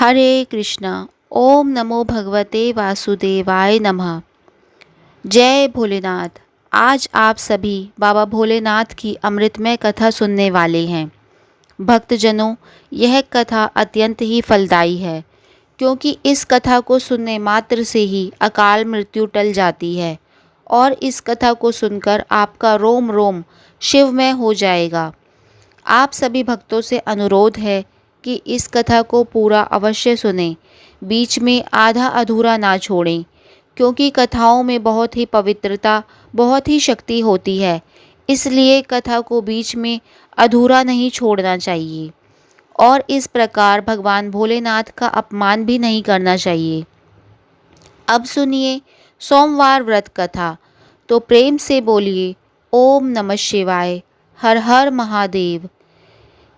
हरे कृष्णा। ओम नमो भगवते वासुदेवाय नमः। जय भोलेनाथ। आज आप सभी बाबा भोलेनाथ की अमृतमय कथा सुनने वाले हैं। भक्तजनों, यह कथा अत्यंत ही फलदायी है, क्योंकि इस कथा को सुनने मात्र से ही अकाल मृत्यु टल जाती है और इस कथा को सुनकर आपका रोम रोम शिवमय हो जाएगा। आप सभी भक्तों से अनुरोध है कि इस कथा को पूरा अवश्य सुनें, बीच में आधा अधूरा ना छोड़ें, क्योंकि कथाओं में बहुत ही पवित्रता, बहुत ही शक्ति होती है। इसलिए कथा को बीच में अधूरा नहीं छोड़ना चाहिए और इस प्रकार भगवान भोलेनाथ का अपमान भी नहीं करना चाहिए। अब सुनिए सोमवार व्रत कथा। तो प्रेम से बोलिए ओम नमः शिवाय, हर हर महादेव।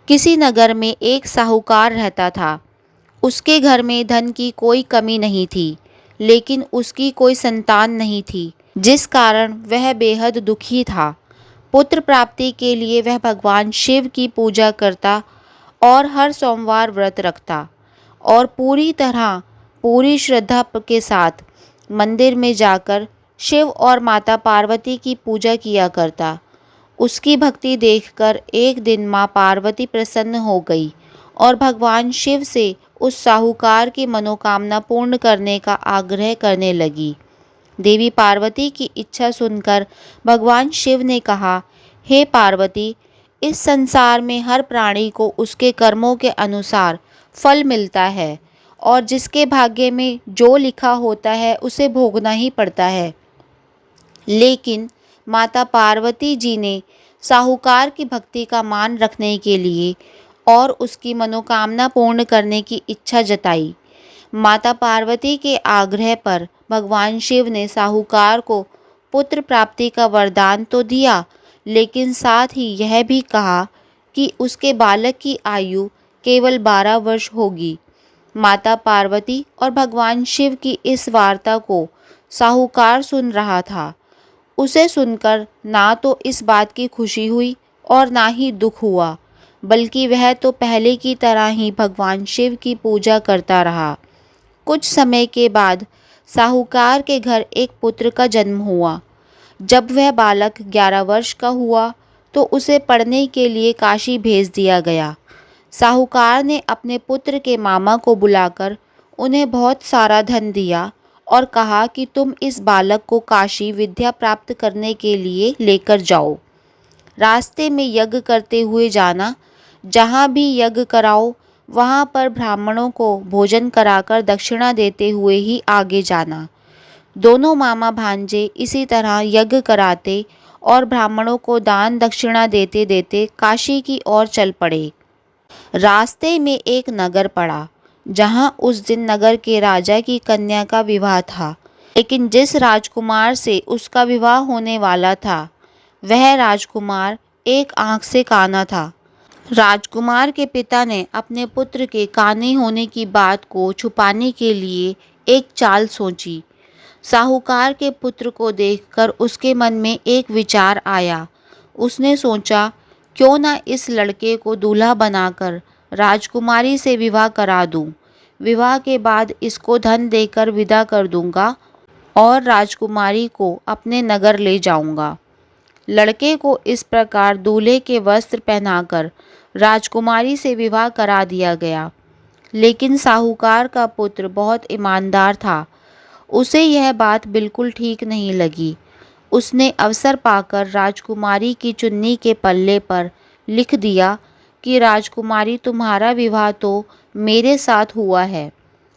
किसी नगर में एक साहूकार रहता था। उसके घर में धन की कोई कमी नहीं थी, लेकिन उसकी कोई संतान नहीं थी, जिस कारण वह बेहद दुखी था। पुत्र प्राप्ति के लिए वह भगवान शिव की पूजा करता और हर सोमवार व्रत रखता और पूरी श्रद्धा के साथ मंदिर में जाकर शिव और माता पार्वती की पूजा किया करता। उसकी भक्ति देखकर एक दिन माँ पार्वती प्रसन्न हो गई और भगवान शिव से उस साहूकार की मनोकामना पूर्ण करने का आग्रह करने लगी। देवी पार्वती की इच्छा सुनकर भगवान शिव ने कहा, हे पार्वती, इस संसार में हर प्राणी को उसके कर्मों के अनुसार फल मिलता है और जिसके भाग्य में जो लिखा होता है उसे भोगना ही पड़ता है। लेकिन माता पार्वती जी ने साहूकार की भक्ति का मान रखने के लिए और उसकी मनोकामना पूर्ण करने की इच्छा जताई। माता पार्वती के आग्रह पर भगवान शिव ने साहूकार को पुत्र प्राप्ति का वरदान तो दिया, लेकिन साथ ही यह भी कहा कि उसके बालक की आयु केवल 12 वर्ष होगी। माता पार्वती और भगवान शिव की इस वार्ता को साहूकार सुन रहा था। उसे सुनकर ना तो इस बात की खुशी हुई और ना ही दुख हुआ, बल्कि वह तो पहले की तरह ही भगवान शिव की पूजा करता रहा। कुछ समय के बाद साहूकार के घर एक पुत्र का जन्म हुआ। जब वह बालक 11 वर्ष का हुआ तो उसे पढ़ने के लिए काशी भेज दिया गया। साहूकार ने अपने पुत्र के मामा को बुलाकर उन्हें बहुत सारा धन दिया और कहा कि तुम इस बालक को काशी विद्या प्राप्त करने के लिए लेकर जाओ। रास्ते में यज्ञ करते हुए जाना, जहाँ भी यज्ञ कराओ वहाँ पर ब्राह्मणों को भोजन कराकर दक्षिणा देते हुए ही आगे जाना। दोनों मामा भांजे इसी तरह यज्ञ कराते और ब्राह्मणों को दान दक्षिणा देते देते काशी की ओर चल पड़े। रास्ते में एक नगर पड़ा, जहां उस दिन नगर के राजा की कन्या का विवाह था। लेकिन जिस राजकुमार से उसका विवाह होने वाला था, वह राजकुमार एक आंख से काना था। राजकुमार के पिता ने अपने पुत्र के काने होने की बात को छुपाने के लिए एक चाल सोची। साहूकार के पुत्र को देखकर उसके मन में एक विचार आया। उसने सोचा, क्यों ना इस लड़के को दूल्हा बनाकर राजकुमारी से विवाह करा दूं। विवाह के बाद इसको धन देकर विदा कर दूंगा और राजकुमारी को अपने नगर ले जाऊंगा। लड़के को इस प्रकार दूल्हे के वस्त्र पहनाकर राजकुमारी से विवाह करा दिया गया। लेकिन साहूकार का पुत्र बहुत ईमानदार था। उसे यह बात बिल्कुल ठीक नहीं लगी। उसने अवसर पाकर राजकुमारी की चुन्नी के पल्ले पर लिख दिया कि राजकुमारी, तुम्हारा विवाह तो मेरे साथ हुआ है,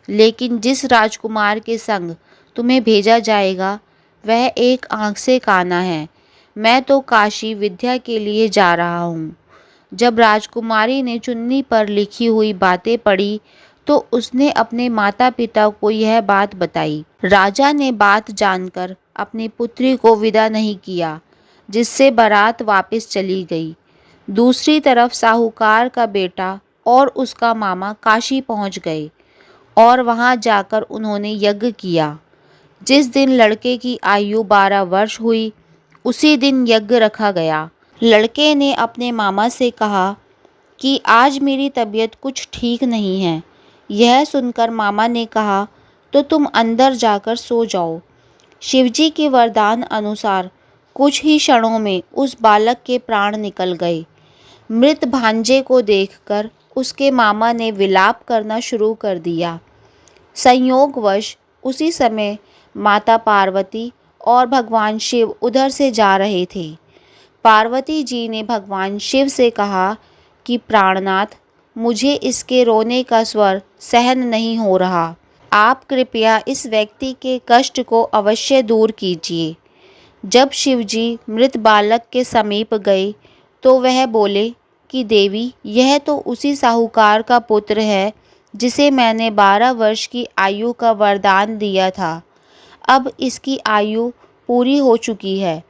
लेकिन जिस राजकुमार के संग तुम्हें भेजा जाएगा वह एक आंख से काना है। मैं तो काशी विद्या के लिए जा रहा हूँ। जब राजकुमारी ने चुन्नी पर लिखी हुई बातें पढ़ी तो उसने अपने माता पिता को यह बात बताई। राजा ने बात जानकर अपनी पुत्री को विदा नहीं किया, जिससे बारात वापस चली गई। दूसरी तरफ साहूकार का बेटा और उसका मामा काशी पहुंच गए और वहां जाकर उन्होंने यज्ञ किया। जिस दिन लड़के की आयु 12 वर्ष हुई, उसी दिन यज्ञ रखा गया। लड़के ने अपने मामा से कहा कि आज मेरी तबीयत कुछ ठीक नहीं है, यह सुनकर मामा ने कहा, तो तुम अंदर जाकर सो जाओ। शिवजी के वरदान अनुसार कुछ ही क्षणों में उस बालक के प्राण निकल गए। मृत भांजे को देखकर उसके मामा ने विलाप करना शुरू कर दिया। संयोगवश उसी समय माता पार्वती और भगवान शिव उधर से जा रहे थे। पार्वती जी ने भगवान शिव से कहा कि प्राणनाथ, मुझे इसके रोने का स्वर सहन नहीं हो रहा। आप कृपया इस व्यक्ति के कष्ट को अवश्य दूर कीजिए। जब शिवजी मृत बालक के समीप गए तो वह बोले कि देवी, यह तो उसी साहूकार का पुत्र है जिसे मैंने 12 वर्ष की आयु का वरदान दिया था। अब इसकी आयु पूरी हो चुकी है।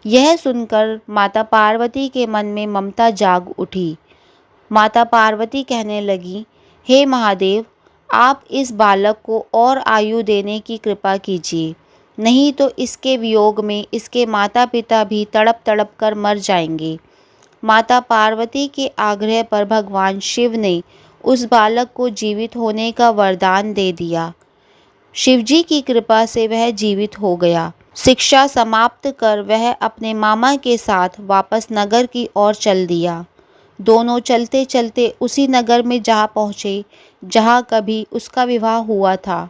यह सुनकर माता पार्वती के मन में ममता जाग उठी। माता पार्वती कहने लगी, हे महादेव, आप इस बालक को और आयु देने की कृपा कीजिए, नहीं तो इसके वियोग में इसके माता पिता भी तड़प तड़प कर मर जाएंगे। माता पार्वती के आग्रह पर भगवान शिव ने उस बालक को जीवित होने का वरदान दे दिया। शिवजी की कृपा से वह जीवित हो गया। शिक्षा समाप्त कर वह अपने मामा के साथ वापस नगर की ओर चल दिया। दोनों चलते चलते उसी नगर में जा पहुँचे जहाँ कभी उसका विवाह हुआ था।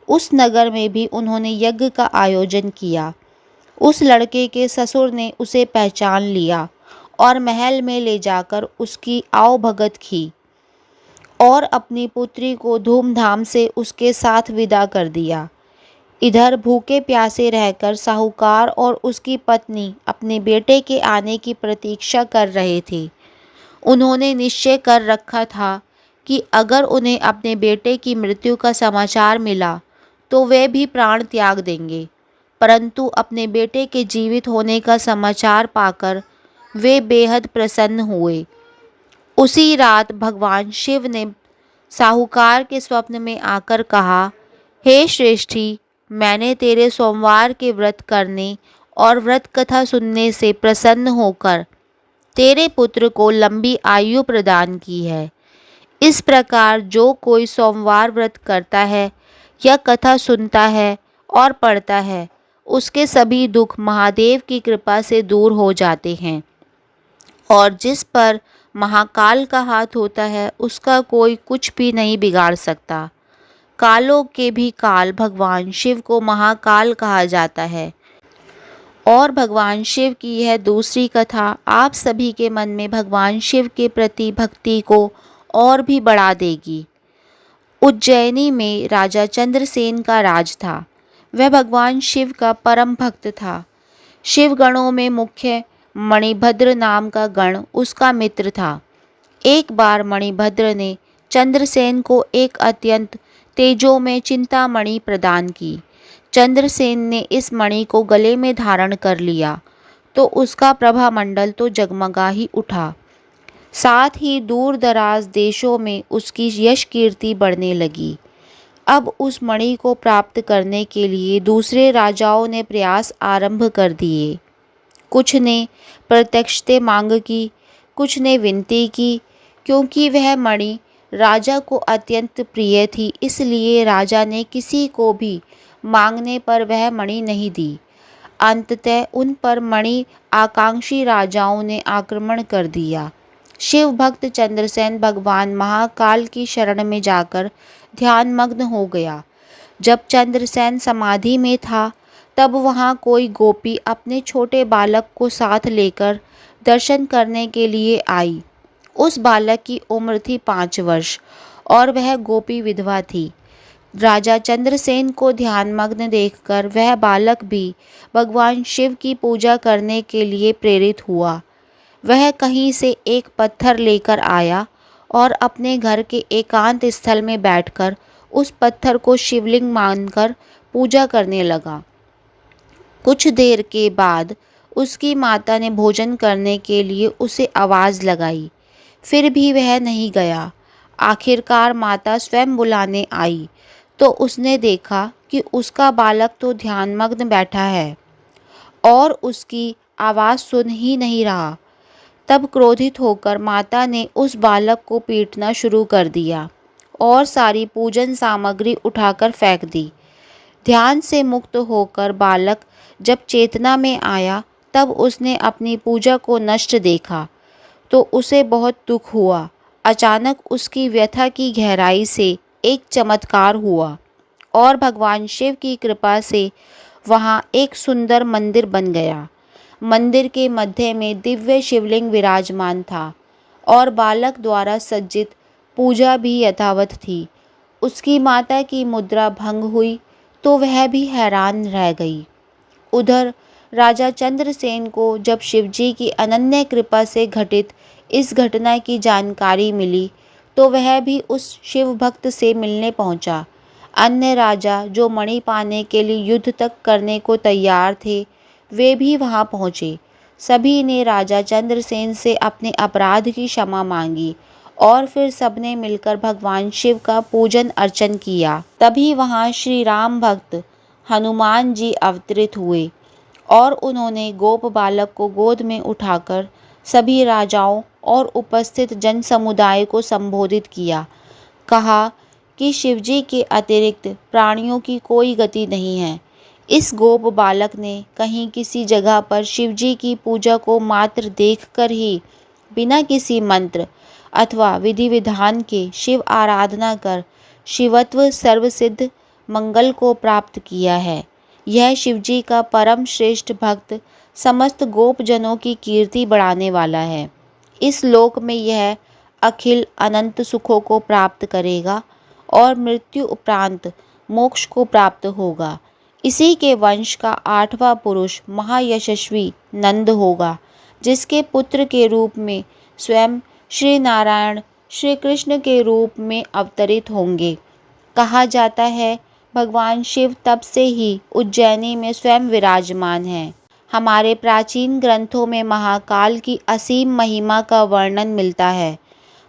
उस नगर में भी उन्होंने यज्ञ का आयोजन किया। उस लड़के के ससुर ने उसे पहचान लिया और महल में ले जाकर उसकी आवभगत की और अपनी पुत्री को धूमधाम से उसके साथ विदा कर दिया। इधर भूखे प्यासे रहकर साहूकार और उसकी पत्नी अपने बेटे के आने की प्रतीक्षा कर रहे थे। उन्होंने निश्चय कर रखा था कि अगर उन्हें अपने बेटे की मृत्यु का समाचार मिला तो वे भी प्राण त्याग देंगे, परंतु अपने बेटे के जीवित होने का समाचार पाकर वे बेहद प्रसन्न हुए। उसी रात भगवान शिव ने साहूकार के स्वप्न में आकर कहा, हे श्रेष्ठी, मैंने तेरे सोमवार के व्रत करने और व्रत कथा सुनने से प्रसन्न होकर तेरे पुत्र को लंबी आयु प्रदान की है। इस प्रकार जो कोई सोमवार व्रत करता है या कथा सुनता है और पढ़ता है, उसके सभी दुख महादेव की कृपा से दूर हो जाते हैं और जिस पर महाकाल का हाथ होता है उसका कोई कुछ भी नहीं बिगाड़ सकता। कालों के भी काल भगवान शिव को महाकाल कहा जाता है। और भगवान शिव की यह दूसरी कथा आप सभी के मन में भगवान शिव के प्रति भक्ति को और भी बढ़ा देगी। उज्जैनी में राजा चंद्रसेन का राज था। वह भगवान शिव का परम भक्त था। शिव गणों में मुख्य मणिभद्र नाम का गण उसका मित्र था। एक बार मणिभद्र ने चंद्रसेन को एक अत्यंत तेजोमय चिंतामणि प्रदान की। चंद्रसेन ने इस मणि को गले में धारण कर लिया तो उसका प्रभामंडल तो जगमगा ही उठा। साथ ही दूर दराज देशों में उसकी यश कीर्ति बढ़ने लगी। अब उस मणि को प्राप्त करने के लिए दूसरे राजाओं ने प्रयास आरंभ कर दिए। कुछ ने प्रत्यक्षते मांग की, कुछ ने विनती की। क्योंकि वह मणि राजा को अत्यंत प्रिय थी, इसलिए राजा ने किसी को भी मांगने पर वह मणि नहीं दी। अंततः उन पर मणि आकांक्षी राजाओं ने आक्रमण कर दिया। शिव भक्त चंद्रसेन भगवान महाकाल की शरण में जाकर ध्यानमग्न हो गया। जब चंद्रसेन समाधि में था तब वहाँ कोई गोपी अपने छोटे बालक को साथ लेकर दर्शन करने के लिए आई। उस बालक की उम्र थी 5 वर्ष और वह गोपी विधवा थी। राजा चंद्रसेन को ध्यानमग्न देखकर वह बालक भी भगवान शिव की पूजा करने के लिए प्रेरित हुआ। वह कहीं से एक पत्थर लेकर आया और अपने घर के एकांत स्थल में बैठकर उस पत्थर को शिवलिंग मानकर पूजा करने लगा। कुछ देर के बाद उसकी माता ने भोजन करने के लिए उसे आवाज़ लगाई, फिर भी वह नहीं गया। आखिरकार माता स्वयं बुलाने आई तो उसने देखा कि उसका बालक तो ध्यानमग्न बैठा है और उसकी आवाज़ सुन ही नहीं रहा। तब क्रोधित होकर माता ने उस बालक को पीटना शुरू कर दिया और सारी पूजन सामग्री उठाकर फेंक दी। ध्यान से मुक्त होकर बालक जब चेतना में आया तब उसने अपनी पूजा को नष्ट देखा तो उसे बहुत दुख हुआ। अचानक उसकी व्यथा की गहराई से एक चमत्कार हुआ और भगवान शिव की कृपा से वहाँ एक सुंदर मंदिर बन गया। मंदिर के मध्य में दिव्य शिवलिंग विराजमान था और बालक द्वारा सज्जित पूजा भी यथावत थी। उसकी माता की मुद्रा भंग हुई तो वह भी हैरान रह गई। उधर राजा चंद्रसेन को जब शिवजी की अनन्य कृपा से घटित इस घटना की जानकारी मिली तो वह भी उस शिव भक्त से मिलने पहुंचा। अन्य राजा जो मणि पाने के लिए युद्ध तक करने को तैयार थे वे भी वहां पहुंचे। सभी ने राजा चंद्रसेन से अपने अपराध की क्षमा मांगी और फिर सबने मिलकर भगवान शिव का पूजन अर्चन किया। तभी वहां श्री राम भक्त हनुमान जी अवतरित हुए और उन्होंने गोप बालक को गोद में उठाकर सभी राजाओं और उपस्थित जन समुदाय को संबोधित किया। कहा कि शिवजी के अतिरिक्त प्राणियों की कोई गति नहीं है। इस गोप बालक ने कहीं किसी जगह पर शिवजी की पूजा को मात्र देखकर ही बिना किसी मंत्र अथवा विधि विधान के शिव आराधना कर शिवत्व सर्वसिद्ध मंगल को प्राप्त किया है। यह शिवजी का परम श्रेष्ठ भक्त समस्त गोपजनों की कीर्ति बढ़ाने वाला है। इस लोक में यह अखिल अनंत सुखों को प्राप्त करेगा और मृत्यु उपरांत मोक्ष को प्राप्त होगा। इसी के वंश का 8वां पुरुष महायशस्वी नंद होगा, जिसके पुत्र के रूप में स्वयं श्री नारायण श्री कृष्ण के रूप में अवतरित होंगे। कहा जाता है भगवान शिव तब से ही उज्जैनी में स्वयं विराजमान हैं। हमारे प्राचीन ग्रंथों में महाकाल की असीम महिमा का वर्णन मिलता है।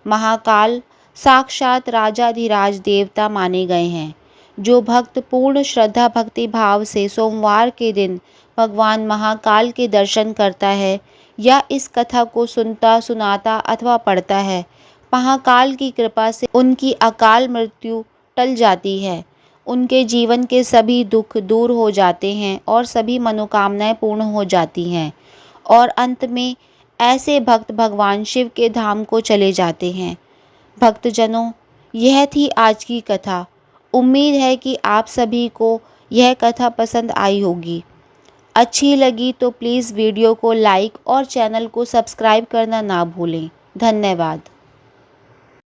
महाकाल साक्षात राजाधिराज देवता माने गए हैं। जो भक्त पूर्ण श्रद्धा भक्ति भाव से सोमवार के दिन भगवान महाकाल के दर्शन करता है या इस कथा को सुनता सुनाता अथवा पढ़ता है, महाकाल की कृपा से उनकी अकाल मृत्यु टल जाती है। उनके जीवन के सभी दुख दूर हो जाते हैं और सभी मनोकामनाएं पूर्ण हो जाती हैं और अंत में ऐसे भक्त भगवान शिव के धाम को चले जाते हैं। भक्तजनों, यह थी आज की कथा। उम्मीद है कि आप सभी को यह कथा पसंद आई होगी। अच्छी लगी तो प्लीज़ वीडियो को लाइक और चैनल को सब्सक्राइब करना ना भूलें। धन्यवाद।